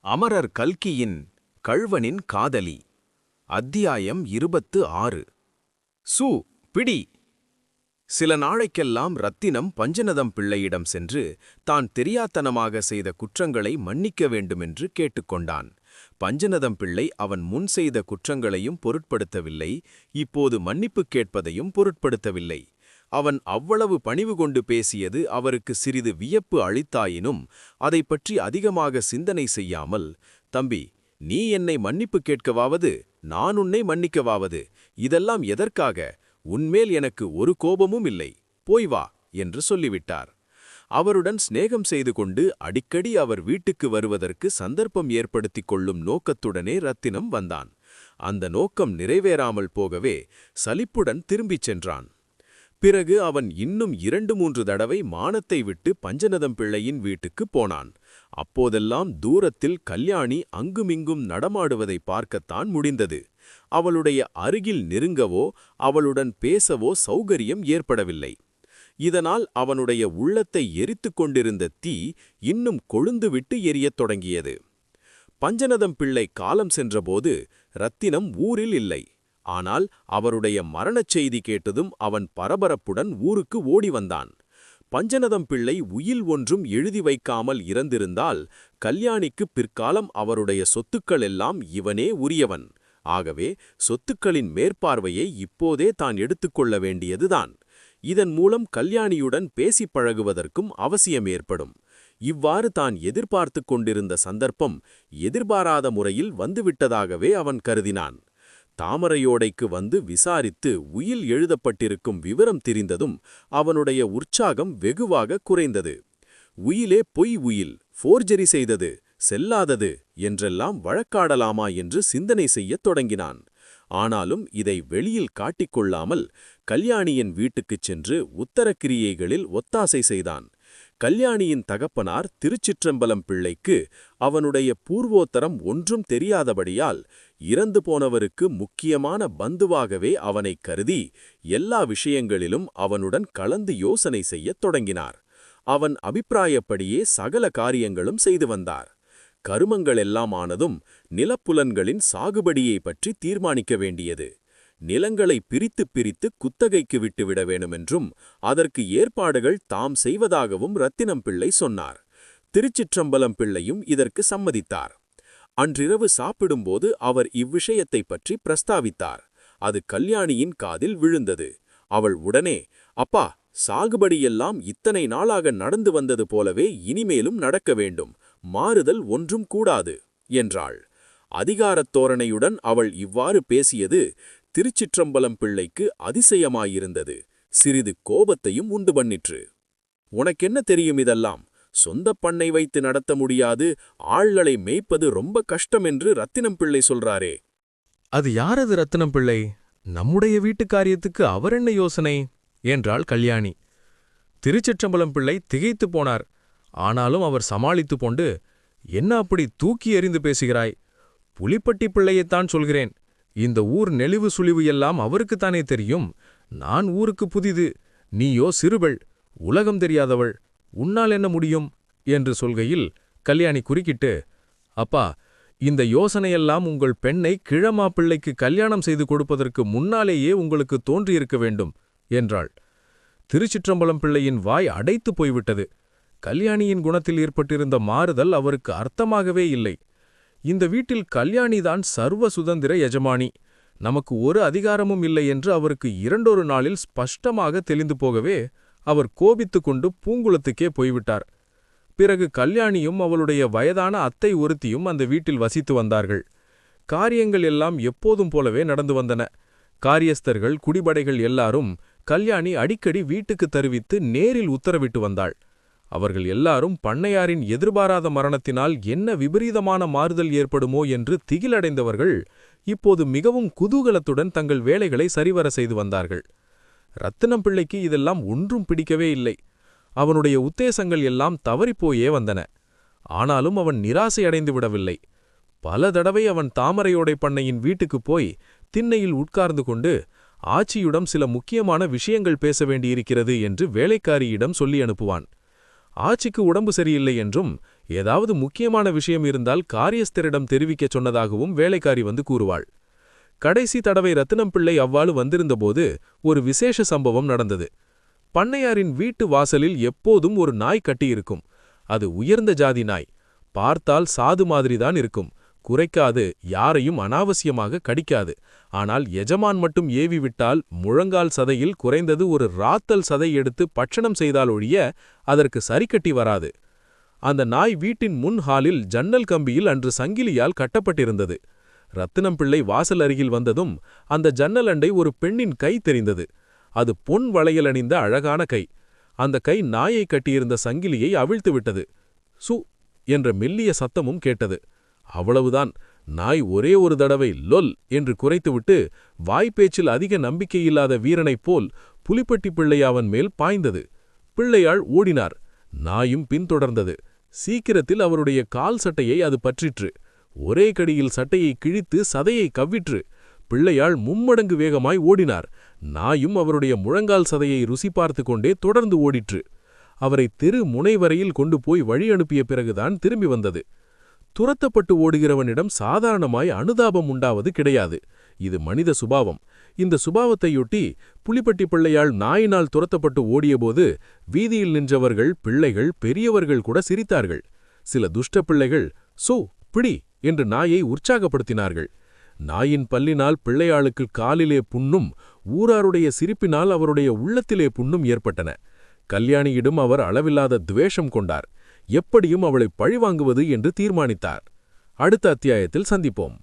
அமரர் கல்கியின் கள்வனின் காதலி அத்தியாயம் 26. சு பிடி. சில நாளைக்கெல்லாம் ரத்தினம் பஞ்சநதம் பிள்ளையிடம் சென்று தான் தெரியாத்தனமாக செய்த குற்றங்களை மன்னிக்க வேண்டுமென்று கேட்டுக்கொண்டான். பஞ்சநதம் பிள்ளை அவன் முன் செய்த குற்றங்களையும் பொருட்படுத்தவில்லை, இப்போது மன்னிப்பு கேட்பதையும் பொருட்படுத்தவில்லை. அவன் அவ்வளவு பணிவு கொண்டு பேசியது அவருக்கு சிறிது வியப்பு அளித்தாயினும் அதைப் பற்றி அதிகமாக சிந்தனை செய்யாமல், தம்பி, நீ என்னை மன்னிப்பு கேட்கவாவது, நான் உன்னை மன்னிக்கவாவது, இதெல்லாம் எதற்காக? உன்மேல் எனக்கு ஒரு கோபமும் இல்லை, போய் வா என்று சொல்லிவிட்டார். அவருடன் சிநேகம் செய்து கொண்டு அடிக்கடி அவர் வீட்டுக்கு வருவதற்கு சந்தர்ப்பம் ஏற்படுத்திக் கொள்ளும் நோக்கத்துடனே ரத்தினம் வந்தான். அந்த நோக்கம் நிறைவேறாமல் போகவே சலிப்புடன் திரும்பிச் சென்றான். பிறகு அவன் இன்னும் 2-3 தடவை மானத்தை விட்டு பஞ்சநதம் பிள்ளையின் வீட்டுக்குப் போனான். அப்போதெல்லாம் தூரத்தில் கல்யாணி அங்குமிங்கும் நடமாடுவதை பார்க்கத்தான் முடிந்தது. அவளுடைய அருகில் நெருங்கவோ அவளுடன் பேசவோ சௌகரியம் ஏற்படவில்லை. இதனால் அவனுடைய உள்ளத்தை எரித்துக் கொண்டிருந்த தீ இன்னும் கொழுந்துவிட்டு எரியத் தொடங்கியது. பஞ்சநதம் பிள்ளை காலம் சென்றபோது ரத்தினம் ஊரில் இல்லை. ஆனால் அவருடைய மரணச் செய்தி கேட்டதும் அவன் பரபரப்புடன் ஊருக்கு ஓடி வந்தான். பஞ்சநதம் பிள்ளை உயில் ஒன்றும் எழுதி வைக்காமல் இறந்திருந்தால் கல்யாணிக்கு பிற்காலம் அவருடைய சொத்துக்கள் எல்லாம் இவனே உரியவன். ஆகவே சொத்துக்களின் மேற்பார்வையை இப்போதே தான் எடுத்துக்கொள்ள வேண்டியதுதான். இதன் மூலம் கல்யாணியுடன் பேசிப் பழகுவதற்கும் அவசியம் ஏற்படும். இவ்வாறு தான் எதிர்பார்த்து கொண்டிருந்த சந்தர்ப்பம் எதிர்பாராத முறையில் வந்துவிட்டதாகவே அவன் கருதினான். தாமரையோடைக்கு வந்து விசாரித்து உயில் எழுதப்பட்டிருக்கும் விவரம் தெரிந்ததும் அவனுடைய உற்சாகம் வெகுவாக குறைந்தது. உயிலே பொய் உயில், ஃபோர்ஜரி செய்தது, செல்லாதது என்றெல்லாம் வழக்காடலாமா என்று சிந்தனை செய்யத் தொடங்கினான். ஆனாலும் இதை வெளியில் காட்டிக்கொள்ளாமல் கல்யாணியின் வீட்டுக்குச் சென்று உத்தரக்கிரியைகளில் ஒத்தாசை செய்தான். கல்யாணியின் தகப்பனார் திருச்சிற்றம்பலம் பிள்ளைக்கு அவனுடைய பூர்வோத்தரம் ஒன்றும் தெரியாதபடியால் இறந்து போனவருக்கு முக்கியமான பந்துவாகவே அவனைக் கருதி எல்லா விஷயங்களிலும் அவனுடன் கலந்து யோசனை செய்யத் தொடங்கினார். அவன் அபிப்பிராயப்படியே சகல காரியங்களும் செய்து வந்தார். கருமங்களெல்லாம் ஆனதும் நிலப்புலன்களின் சாகுபடியை பற்றி தீர்மானிக்க வேண்டியது. நிலங்களை பிரித்து பிரித்து குத்தகைக்கு விட்டுவிட வேண்டுமென்றும் அதற்கு ஏற்பாடுகள் தாம் செய்வதாகவும் ரத்தினம் பிள்ளை சொன்னார். திருச்சிற்றம்பலம் பிள்ளையும் இதற்கு சம்மதித்தார். அன்றிரவு சாப்பிடும்போது அவர் இவ்விஷயத்தைப் பற்றி பிரஸ்தாவித்தார். அது கல்யாணியின் காதில் விழுந்தது. அவள் உடனே, அப்பா, சாகுபடியெல்லாம் இத்தனை நாளாக நடந்து வந்தது போலவே இனிமேலும் நடக்க வேண்டும், மாறுதல் ஒன்றும் கூடாது என்றாள். அதிகாரத் தோரணையுடன் அவள் இவ்வாறு பேசியது திருச்சிற்றம்பலம் பிள்ளைக்கு அதிசயமாயிருந்தது. சிறிது கோபத்தையும் உண்டு பண்ணிற்று. உனக்கென்ன தெரியும் இதெல்லாம்? சொந்தப் பண்ணை வைத்து நடத்த முடியாது, ஆள்களை மேய்ப்பது ரொம்ப கஷ்டம் என்று ரத்தினம் பிள்ளை சொல்றாரே. அது யாரது ரத்தினம் பிள்ளை? நம்முடைய வீட்டு காரியத்துக்கு அவர் என்ன யோசனை என்றாள் கல்யாணி. திருச்சிற்றம்பலம் பிள்ளை திகைத்து போனார். ஆனாலும் அவர் சமாளித்து கொண்டு, என்ன அப்படி தூக்கி எறிந்து பேசுகிறாய்? புலிப்பட்டி பிள்ளையைத்தான் சொல்கிறேன். இந்த ஊர் நெளிவு சுழிவு எல்லாம் அவருக்குத்தானே தெரியும். நான் ஊருக்கு புதிது, நீயோ சிறுவள், உலகம் தெரியாதவள், உன்னால் என்ன முடியும் என்று சொல்கையில் கல்யாணி குறுக்கிட்டு, அப்பா, இந்த யோசனையெல்லாம் உங்கள் பெண்ணை கிழமாப்பிள்ளைக்கு கல்யாணம் செய்து கொடுப்பதற்கு முன்னாலேயே உங்களுக்கு தோன்றியிருக்க வேண்டும் என்றாள். திருச்சிற்றம்பலம் பிள்ளையின் வாய் அடைத்து போய்விட்டது. கல்யாணியின் குணத்தில் ஏற்பட்டிருந்த மாறுதல் அவருக்கு அர்த்தமாகவே இல்லை. இந்த வீட்டில் கல்யாணிதான் சர்வ சுதந்திர எஜமானி, நமக்கு ஒரு அதிகாரமும் இல்லை என்று அவருக்கு 2 நாளில் ஸ்பஷ்டமாக தெளிந்து போகவே அவர் கோபித்து கொண்டு பூங்குளத்துக்கே போய்விட்டார். பிறகு கல்யாணியும் அவளுடைய வயதான அத்தை ஒருத்தியும் அந்த வீட்டில் வசித்து வந்தார்கள். காரியங்கள் எல்லாம் எப்போதும் போலவே நடந்து வந்தன. காரியஸ்தர்கள், குடிபடைகள் எல்லாரும் கல்யாணி அடிக்கடி வீட்டுக்கு தருவித்து நேரில் உத்தரவிட்டு வந்தாள். அவர்கள் எல்லாரும் பண்ணையாரின் எதிர்பாராத மரணத்தினால் என்ன விபரீதமான மாறுதல் ஏற்படுமோ என்று திகிலடைந்தவர்கள் இப்போது மிகவும் குதூகலத்துடன் தங்கள் வேலைகளை சரிவர செய்து வந்தார்கள். ரத்தினம் பிள்ளைக்கு இதெல்லாம் ஒன்றும் பிடிக்கவே இல்லை. அவனுடைய உத்தேசங்கள் எல்லாம் தவறிப்போயே வந்தன. ஆனாலும் அவன் நிராசையடைந்து விடவில்லை. பல தடவை அவன் தாமரையோடை பண்ணையின் வீட்டுக்குப் போய் திண்ணையில் உட்கார்ந்து கொண்டு ஆச்சியிடம் சில முக்கியமான விஷயங்கள் பேச வேண்டியிருக்கிறது என்று வேலைக்காரியிடம் சொல்லி அனுப்புவான். ஆச்சிக்கு உடம்பு சரியில்லை என்றும் ஏதாவது முக்கியமான விஷயம் இருந்தால் காரியஸ்தரிடம் தெரிவிக்கச் சொன்னதாகவும் வேலைக்காரி வந்து கூறுவாள். கடைசி தடவை ரத்தினம் பிள்ளை அவ்வாறு வந்திருந்தபோது ஒரு விசேஷ சம்பவம் நடந்தது. பண்ணையாரின் வீட்டு வாசலில் எப்போதும் ஒரு நாய் கட்டியிருக்கும். அது உயர்ந்த ஜாதி நாய். பார்த்தால் சாது மாதிரிதான் இருக்கும். குறைக்காது, யாரையும் அனாவசியமாக கடிக்காது. ஆனால் எஜமான் மட்டும் ஏவி விட்டால் முழங்கால் சதையில் குறைந்தது ஒரு ராத்தல் சதை எடுத்து பட்சணம் செய்தால் ஒழிய அதற்கு சரிக்கட்டி வராது. அந்த நாய் வீட்டின் முன் ஹாலில் ஜன்னல் கம்பியில் அன்று சங்கிலியால் கட்டப்பட்டிருந்தது. ரத்தினம் பிள்ளை வாசல் அருகில் வந்ததும் அந்த ஜன்னல் அண்டை ஒரு பெண்ணின் கை தெரிந்தது. அது பொன் வளையல் அணிந்த அழகான கை. அந்த கை நாயை கட்டியிருந்த சங்கிலியை அவிழ்த்து விட்டது. சு என்ற மெல்லிய சத்தமும் கேட்டது. அவ்வளவுதான். நாய் ஒரே ஒரு தடவை லொல் என்று குரைத்துவிட்டு வாய்ப்பேச்சில் அதிக நம்பிக்கையில்லாத வீரனைப் போல் புலிப்பட்டி பிள்ளையாவன் மேல் பாய்ந்தது. பிள்ளையாள் ஓடினார். நாயும் பின்தொடர்ந்தது. சீக்கிரத்தில் அவருடைய கால் சட்டையை அது பற்றிற்று. ஒரே கடியில் சட்டையை கிழித்து சதையை கவ்விற்று. பிள்ளையாள் மும்மடங்கு வேகமாய் ஓடினார். நாயும் அவருடைய முழங்கால் சதையை ருசி பார்த்து கொண்டே தொடர்ந்து ஓடிற்று. அவரை தெரு முனை வரையில் கொண்டு போய் வழி அனுப்பிய பிறகுதான் திரும்பி வந்தது. துரத்தப்பட்டு ஓடுகிறவனிடம் சாதாரணமாய் அனுதாபம் உண்டாவது கிடையாது. இது மனித சுபாவம். இந்த சுபாவத்தையொட்டி புலிப்பட்டி பிள்ளையாள் நாயினால் துரத்தப்பட்டு ஓடியபோது வீதியில் நின்றவர்கள், பிள்ளைகள், பெரியவர்கள் கூட சிரித்தார்கள். சில துஷ்ட பிள்ளைகள் சோ பிடி என்று நாயை உற்சாகப்படுத்தினார்கள். நாயின் பல்லினால் பிள்ளையாளுக்கு காலிலே புண்ணும், ஊராருடைய சிரிப்பினால் அவருடைய உள்ளத்திலே புண்ணும் ஏற்பட்டன. கல்யாணியிடம் அவர் அளவில்லாத துவேஷம் கொண்டார். எப்படியும் அவளை பழிவாங்குவது என்று தீர்மானித்தார். அடுத்த அத்தியாயத்தில் சந்திப்போம்.